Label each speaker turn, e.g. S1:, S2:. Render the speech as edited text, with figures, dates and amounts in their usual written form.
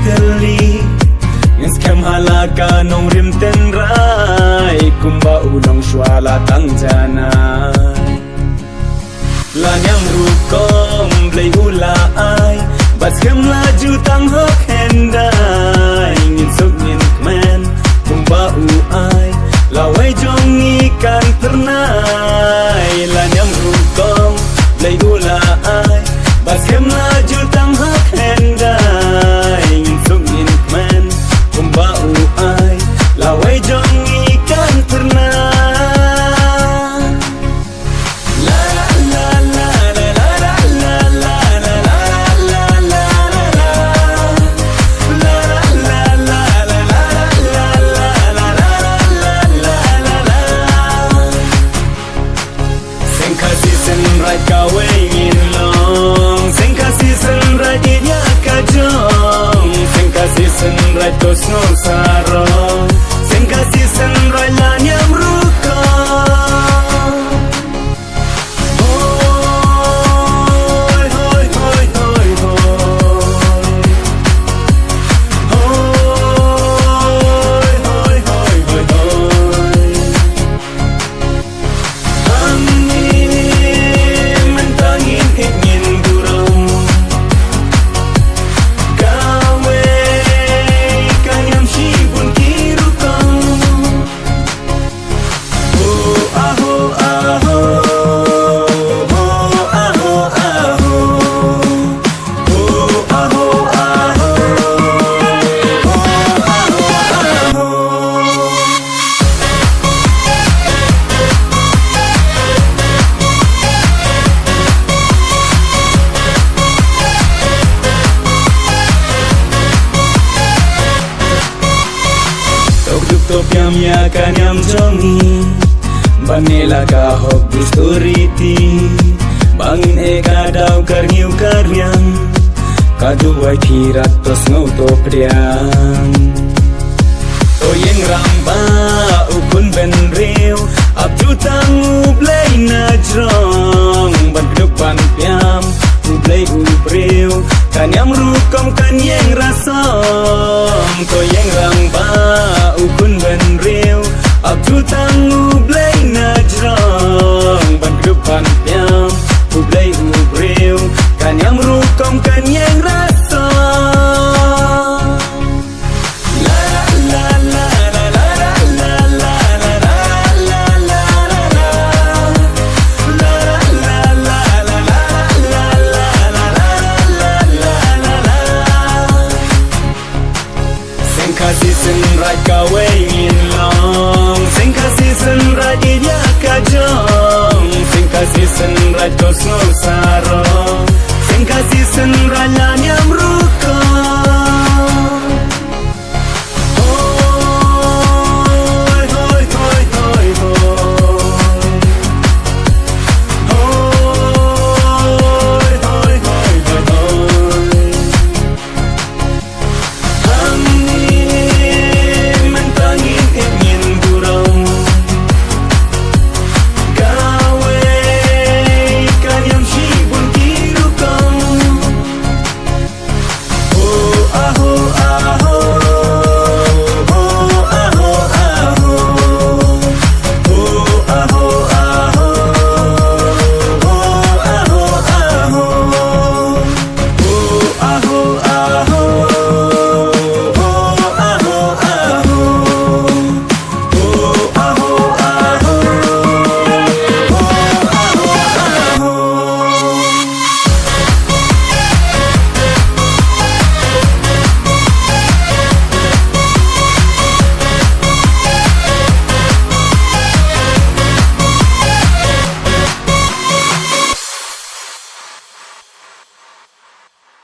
S1: dali Yang skam halaka nong rim tenrai Kumba ulong shwala tang janai Lanyang rukom blay ulai Bas kem laju tang hok hendai Ngin sok ngin kmen kumba uai Lawai jong ikan ternai Lanyang rukom blay ulai Bas kem laju tang hok hendai Ngin sok ngin kmen kumba uai Lawai jong ikan ternai Right kaway in long Sing kasi sunray dinya kajong Sing kasi sunray tos no sarong Sing kasi sunray lanyam rukong Hoy, hoy, hoy, hoy, hoy Hoy, hoy, hoy, hoy, hoy Topiam ya kanyam jongi Banela ka hok busturiti Bangin eka daw karniu karyang Kaduay kirat tos ngau topriang Toyeng ramba ukun ben riu Abjutang ublay na jrong Bandlupan piam ublay ubriu Kanyam rukom kanyeng rasom Toyeng ramba ukun ben riu Abjutang ublay na jrong Bandlupan piam ublay ubriu Kanyam rukom kanyeng rasom La la la la la la la la la la la la La la la la la la la la la Sing kasi sunray kaway in long Sing kasi sunray dinya kajong Sing kasi sunray tos no sarong Sing kasi sunray lanyam